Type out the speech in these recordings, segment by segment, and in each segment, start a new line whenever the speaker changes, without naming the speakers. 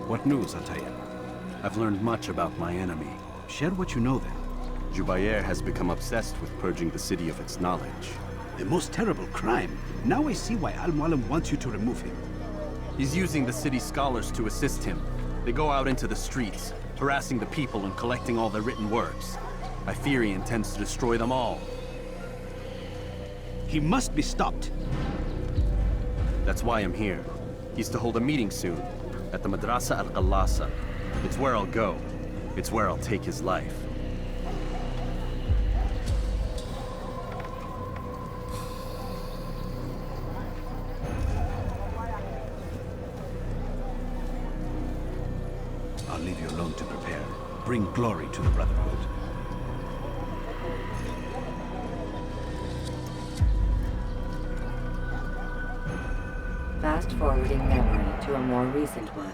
What news, Altaïr?
I've learned much about my enemy.
Share what you know then.
Jubair has become obsessed with purging the city of its knowledge.
The most terrible crime. Now I see why Al-Mualim wants you to remove him.
He's using the city scholars to assist him. They go out into the streets, harassing the people and collecting all their written works. I fear he intends to destroy them all.
He must be stopped.
That's why I'm here. He's to hold a meeting soon, at the Madrasa Al-Qallasa. It's where I'll go. It's where I'll take his life.
I'll leave you alone to prepare. Bring glory to the Brotherhood.
Fast-forwarding memory to a more recent one.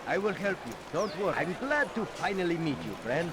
I will help you. Don't worry. I'm glad to finally meet you, friend.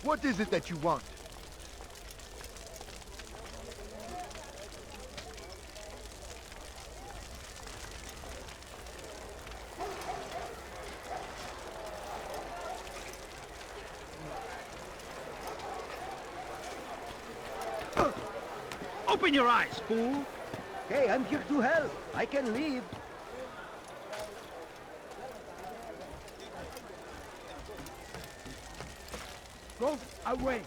What is it that you want?
Open your eyes, fool!
Hey, I'm here to help. I can leave.
Go away!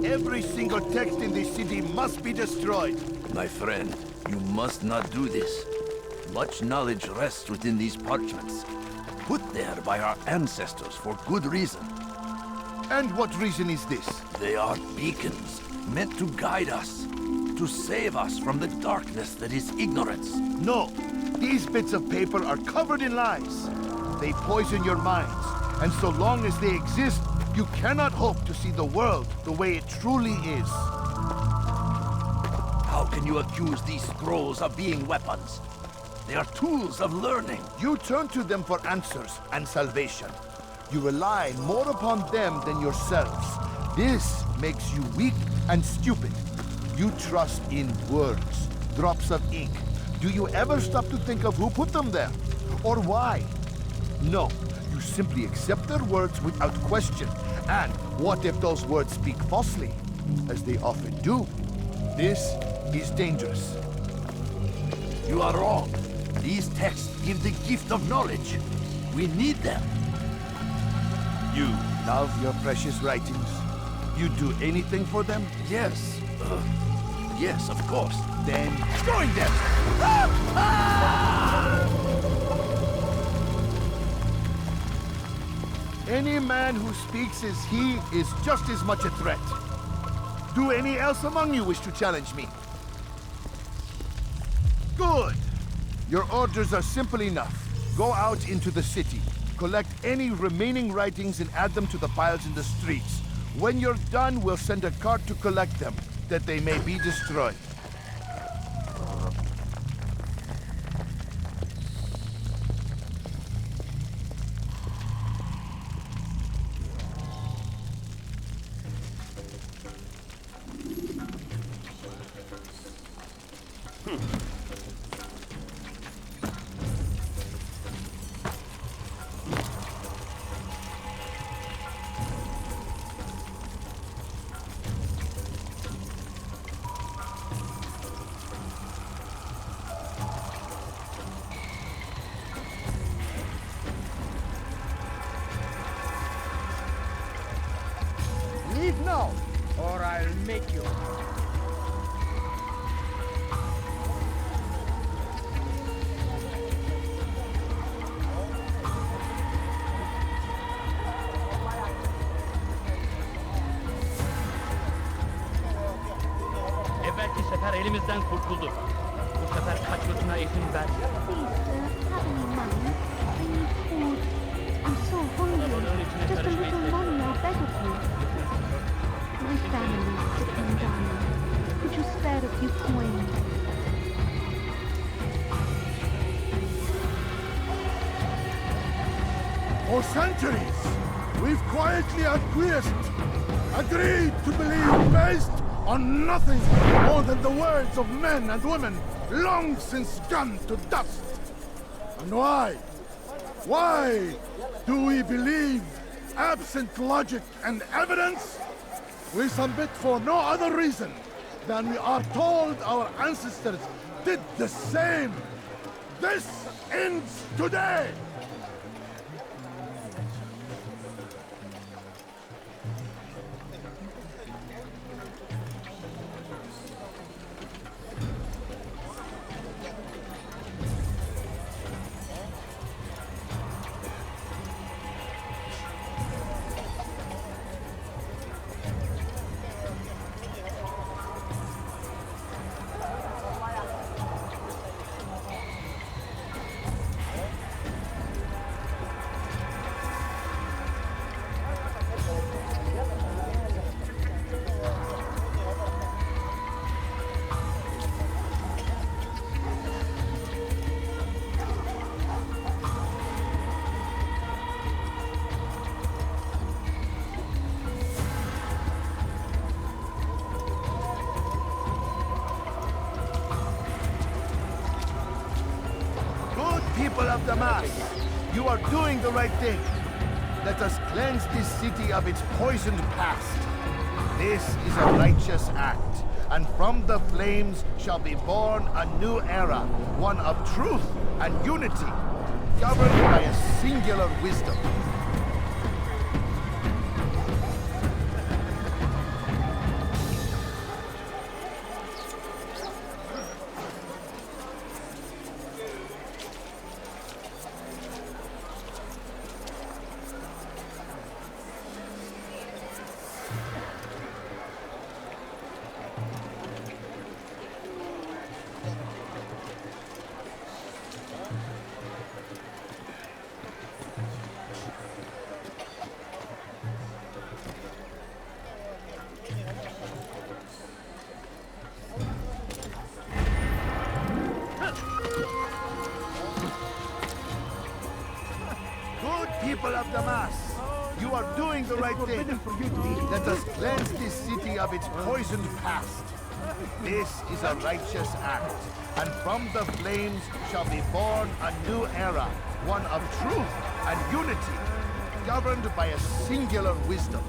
Every single text in this city must be destroyed.
My friend, you must not do this. Much knowledge rests within these parchments, put there by our ancestors for good reason.
And what reason is this?
They are beacons, meant to guide us, to save us from the darkness that is ignorance.
No, these bits of paper are covered in lies. They poison your minds, and so long as they exist, you cannot hope to see the world the way it truly is.
How can you accuse these scrolls of being weapons? They are tools of learning.
You turn to them for answers and salvation. You rely more upon them than yourselves. This makes you weak and stupid. You trust in words, drops of ink. Do you ever stop to think of who put them there? Or why? No, you simply accept their words without question. And what if those words speak falsely? As they often do. This is dangerous.
You are wrong. These texts give the gift of knowledge. We need them.
You love your precious writings? You'd do anything for them?
Yes. Yes, of course.
Then join them! Any man who speaks as he is just as much a threat. Do any else among you wish to challenge me? Good! Your orders are simple enough. Go out into the city, collect any remaining writings and add them to the piles in the streets. When you're done, we'll send a cart to collect them, that they may be destroyed.
Leave now, or I'll make you.
Evvelki sefer elimizden kurtuldu. Bu sefer kaçmasına izin vermiyor.
I'm so hungry. Just a little money, I beg of you. My family is dependent on me. Could you spare a few coins?
For centuries, we've quietly acquiesced, agreed to believe based on nothing more than the words of men and women long since gone to dust. And why? Why do we believe absent logic and evidence? We submit for no other reason than we are told our ancestors did the same. This ends today! People of Damascus, you are doing the right thing. Let us cleanse this city of its poisoned past. This is a righteous act, and from the flames shall be born a new era, one of truth and unity, governed by a singular wisdom. people of Damascus, you are doing the right thing. Let us cleanse this city of its poisoned past. This is a righteous act, and from the flames shall be born a new era, one of truth and unity, governed by a singular wisdom.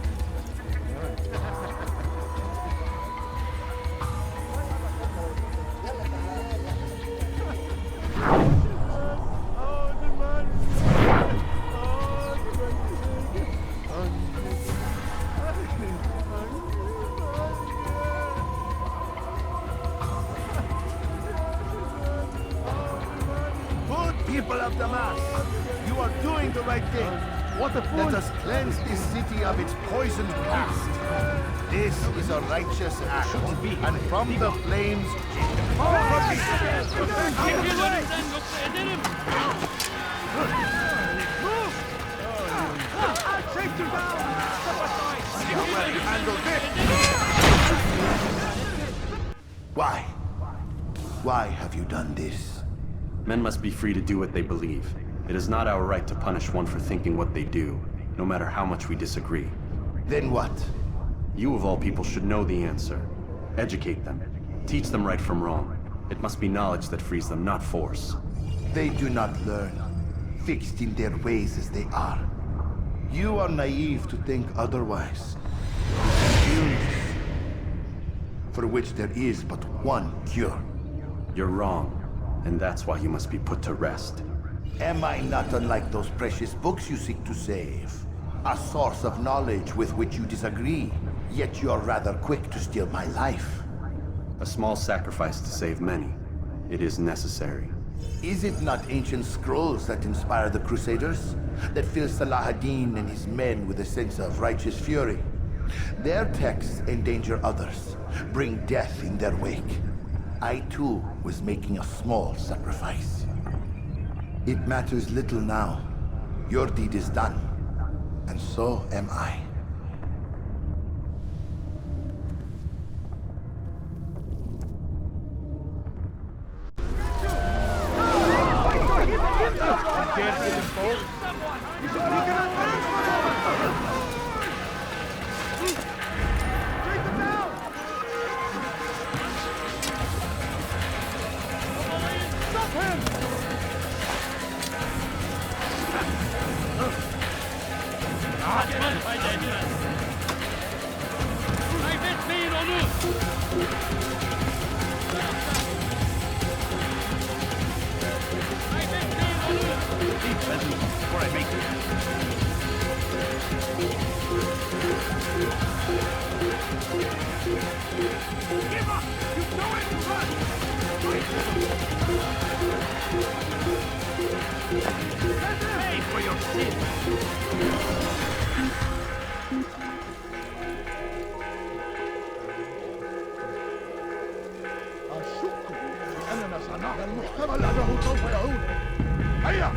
People of Damascus, you are doing the right thing. Let us cleanse this city of its poisoned past. This is a righteous act, and from the flames... Why? Why have you done this?
Men must be free to do what they believe. It is not our right to punish one for thinking what they do, no matter how much we disagree.
Then what?
You of all people should know the answer. Educate them. Teach them right from wrong. It must be knowledge that frees them, not force.
They do not learn, fixed in their ways as they are. You are naive to think otherwise. Illness, for which there is but one cure.
You're wrong. And that's why you must be put to rest.
Am I not unlike those precious books you seek to save? A source of knowledge with which you disagree, yet you are rather quick to steal my life.
A small sacrifice to save many. It is necessary.
Is it not ancient scrolls that inspire the Crusaders? That fill Salah ad-Din and his men with a sense of righteous fury? Their texts endanger others, bring death in their wake. I too was making a small sacrifice. It matters little now. Your deed is done, and so am I. المحتمل أنه سوف يعود. هيا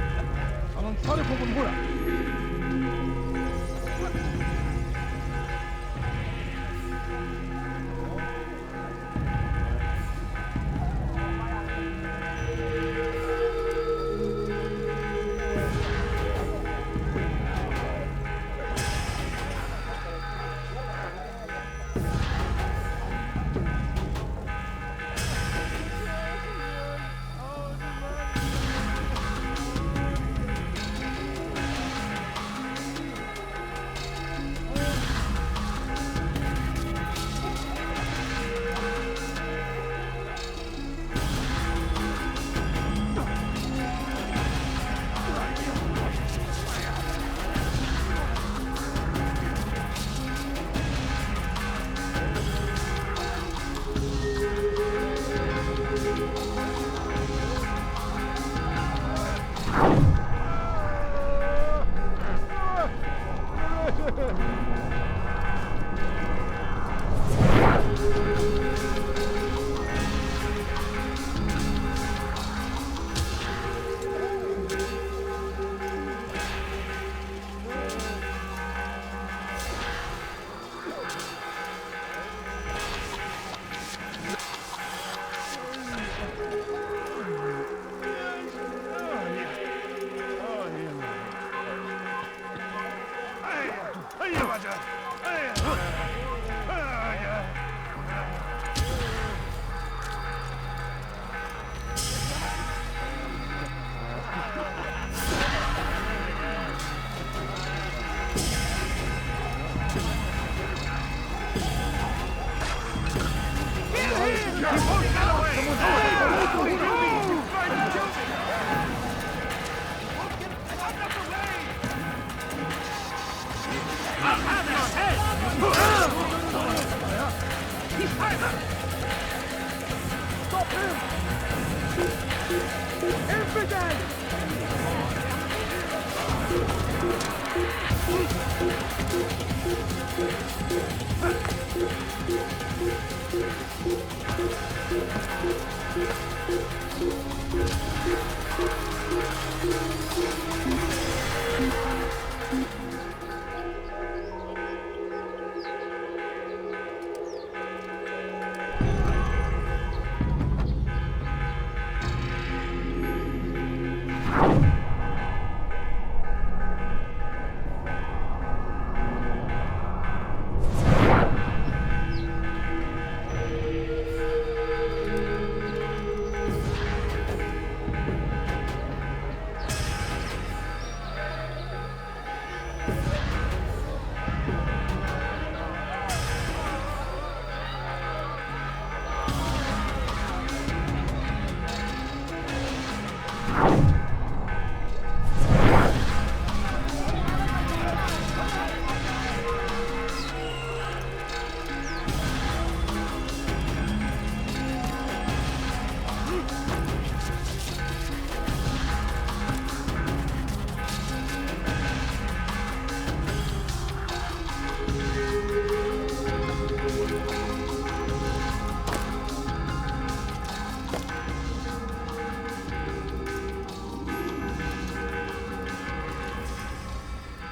سننطلق من هنا.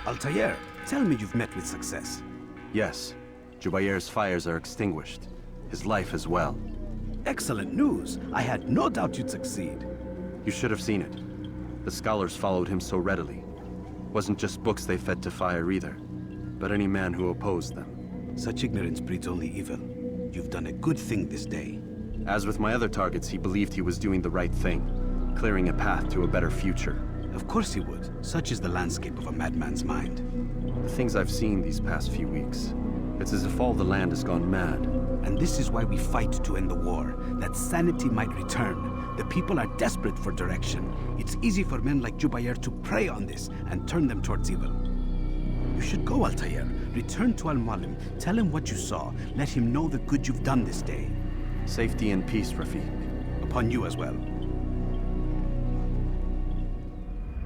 Altaïr, tell me you've met with success.
Yes. Jubair's fires are extinguished. His life as well.
Excellent news. I had no doubt you'd succeed.
You should have seen it. The scholars followed him so readily. Wasn't just books they fed to fire either, but any man who opposed them.
Such ignorance breeds only evil. You've done a good thing this day.
As with my other targets, he believed he was doing the right thing, clearing a path to a better future.
Of course he would. Such is the landscape of a madman's mind.
The things I've seen these past few weeks, it's as if all the land has gone mad.
And this is why we fight to end the war, that sanity might return. The people are desperate for direction. It's easy for men like Jubair to prey on this and turn them towards evil. You should go, Altaïr. Return to Al-Mualim. Tell him what you saw. Let him know the good you've done this day.
Safety and peace, Rafiq.
Upon you as well.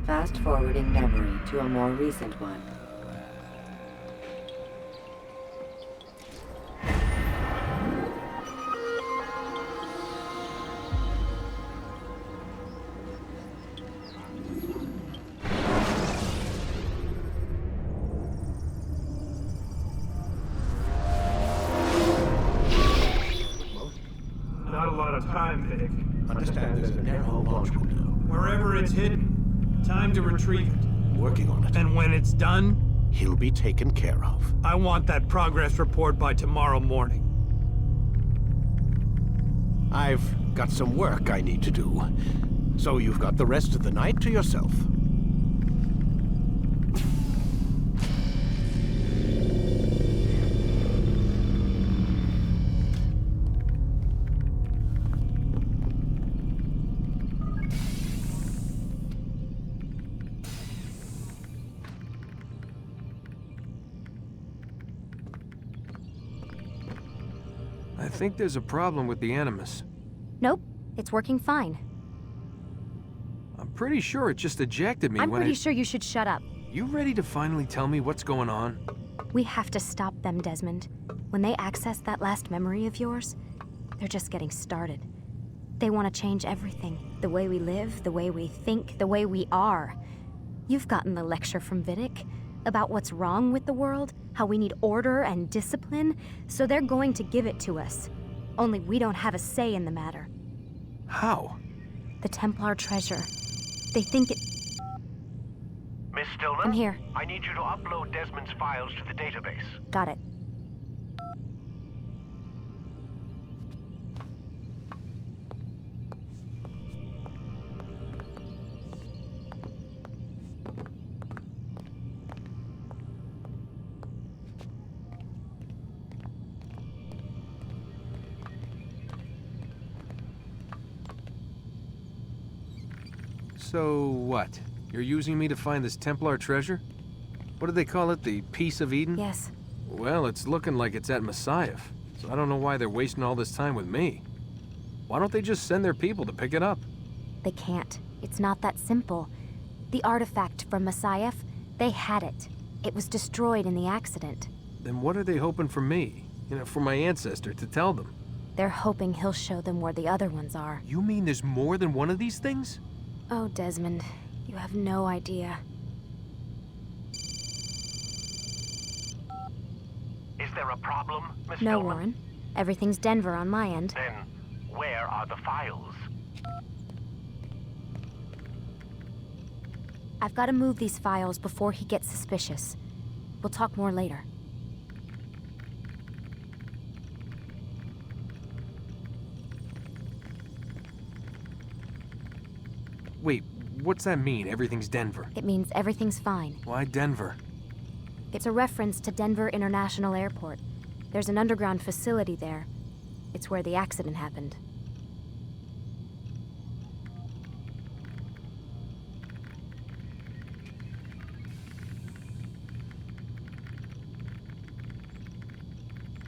Fast forwarding memory to a more recent one.
Not a lot of time, Vidic.
Understand there's a narrow launch window.
Wherever it's hidden, time to retrieve it.
Working on it.
And when it's done,
He'll be taken care of.
I want that progress report by tomorrow morning.
I've got some work I need to do. So you've got the rest of the night to yourself.
I think there's a problem with the animus.
Nope, it's working fine.
I'm pretty sure it just ejected me
I'm
when
pretty sure you should shut up.
You ready to finally tell me what's going on?
We have to stop them, Desmond. When they access that last memory of yours, they're just getting started. They want to change everything. The way we live, the way we think, the way we are. You've gotten the lecture from Vidic about what's wrong with the world, how we need order and discipline, so they're going to give it to us. Only we don't have a say in the matter.
How?
The Templar treasure. They think it...
Miss Stillman?
I'm here.
I need you to upload Desmond's files to the database.
Got it.
So what? You're using me to find this Templar treasure? What do they call it, the Peace of Eden?
Yes.
Well, it's looking like it's at Masyaf, so I don't know why they're wasting all this time with me. Why don't they just send their people to pick it up?
They can't. It's not that simple. The artifact from Masyaf, they had it. It was destroyed in the accident.
Then what are they hoping from me? You know, for my ancestor to tell them?
They're hoping he'll show them where the other ones are.
You mean there's more than one of these things?
Oh, Desmond, you have no idea.
Is there a problem, Miss
No,
Stillman?
Warren. Everything's Denver on my end.
Then, where are the files?
I've got to move these files before he gets suspicious. We'll talk more later.
Wait, what's that mean, everything's Denver?
It means everything's fine.
Why Denver?
It's a reference to Denver International Airport. There's an underground facility there. It's where the accident happened.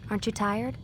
Aren't you tired?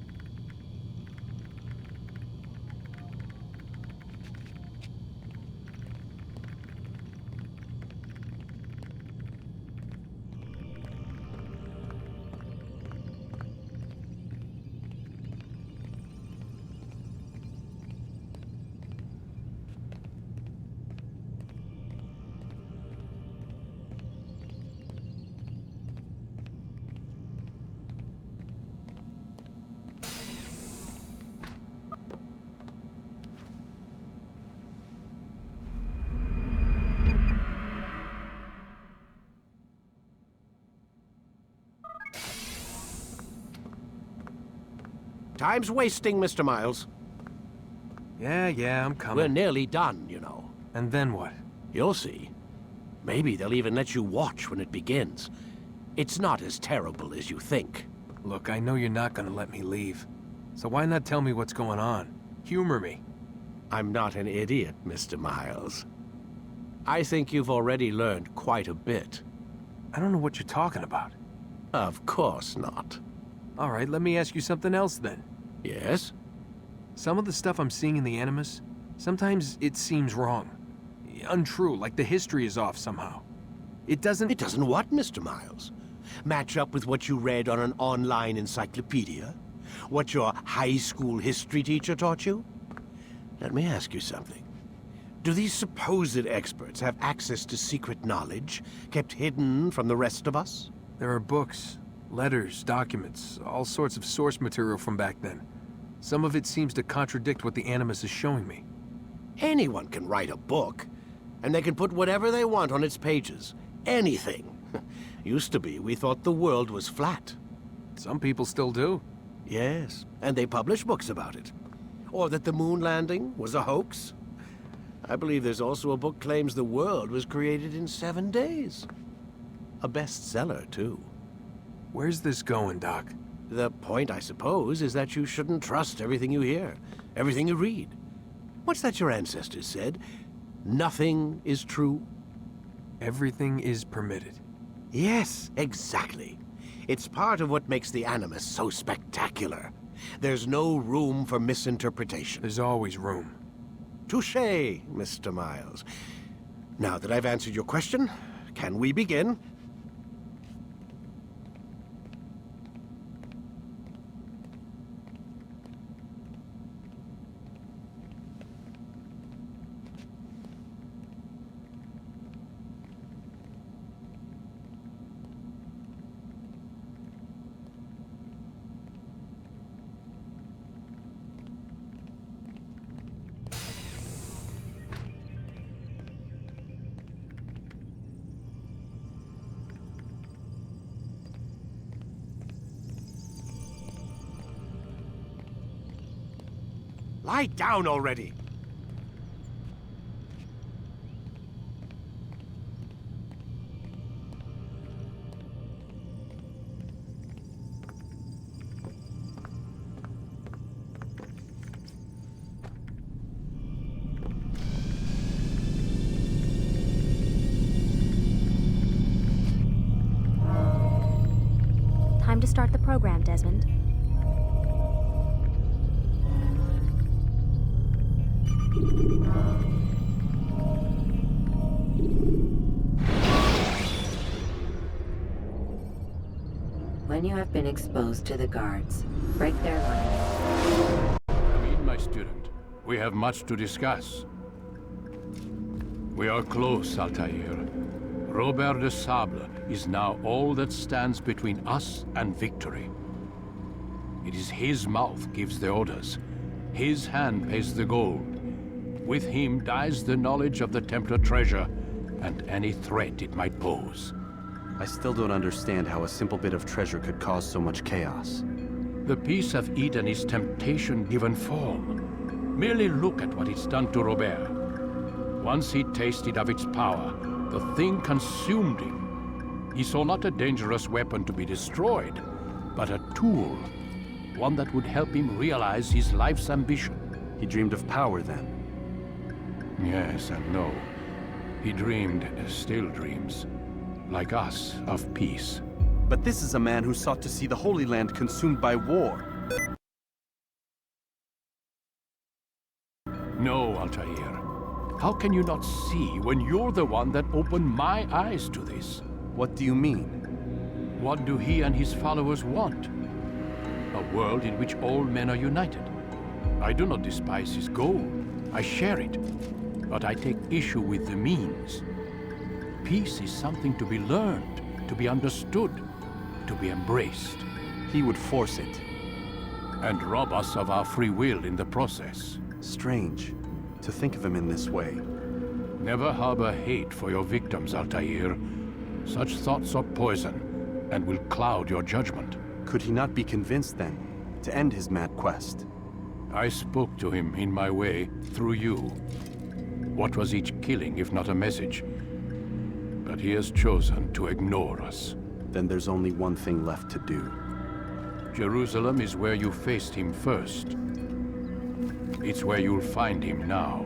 Time's wasting, Mr. Miles.
Yeah, I'm coming.
We're nearly done, you know.
And then what?
You'll see. Maybe they'll even let you watch when it begins. It's not as terrible as you think.
Look, I know you're not gonna let me leave. So why not tell me what's going on? Humor me.
I'm not an idiot, Mr. Miles. I think you've already learned quite a bit.
I don't know what you're talking about.
Of course not.
All right, let me ask you something else then.
Yes?
Some of the stuff I'm seeing in the Animus, sometimes it seems wrong. Untrue, like the history is off somehow. It doesn't...
It doesn't what, Mr. Miles? Match up with what you read on an online encyclopedia? What your high school history teacher taught you? Let me ask you something. Do these supposed experts have access to secret knowledge kept hidden from the rest of us?
There are books, letters, documents, all sorts of source material from back then. Some of it seems to contradict what the Animus is showing me.
Anyone can write a book, and they can put whatever they want on its pages. Anything. Used to be, we thought the world was flat.
Some people still do.
Yes, and they publish books about it. Or that the moon landing was a hoax. I believe there's also a book claims the world was created in 7 days. A bestseller, too.
Where's this going, Doc?
The point, I suppose, is that you shouldn't trust everything you hear, everything you read. What's that your ancestors said? Nothing is true?
Everything is permitted.
Yes, exactly. It's part of what makes the Animus so spectacular. There's no room for misinterpretation.
There's always room.
Touché, Mr. Miles. Now that I've answered your question, can we begin? Lie down already!
Time to start the program, Desmond.
When you have been exposed to the guards. Break their line.
Come in, my student. We have much to discuss. We are close, Altaïr. Robert de Sable is now all that stands between us and victory. It is his mouth gives the orders. His hand pays the gold. With him dies the knowledge of the Templar treasure and any threat it might pose.
I still don't understand how a simple bit of treasure could cause so much chaos.
The Peace of Eden is temptation given form. Merely look at what it's done to Robert. Once he tasted of its power, the thing consumed him. He saw not a dangerous weapon to be destroyed, but a tool. One that would help him realize his life's ambition.
He dreamed of power then?
Yes and no. He dreamed, still dreams, like us, of peace.
But this is a man who sought to see the Holy Land consumed by war.
No, Altaïr. How can you not see when you're the one that opened my eyes to this?
What do you mean?
What do he and his followers want? A world in which all men are united. I do not despise his goal. I share it. But I take issue with the means. Peace is something to be learned, to be understood, to be embraced.
He would force it.
And rob us of our free will in the process.
Strange, to think of him in this way.
Never harbor hate for your victims, Altaïr. Such thoughts are poison, and will cloud your judgment.
Could he not be convinced, then, to end his mad quest?
I spoke to him in my way, through you. What was each killing, if not a message? But he has chosen to ignore us.
Then there's only one thing left to do.
Jerusalem is where you faced him first. It's where you'll find him now.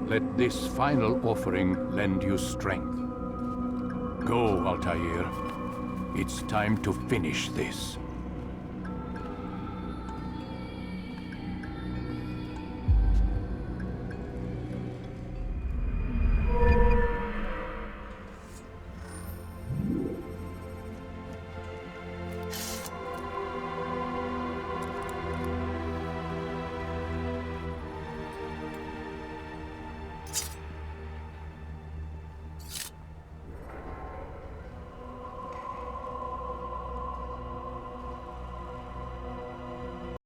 Let this final offering lend you strength. Go, Altaïr. It's time to finish this.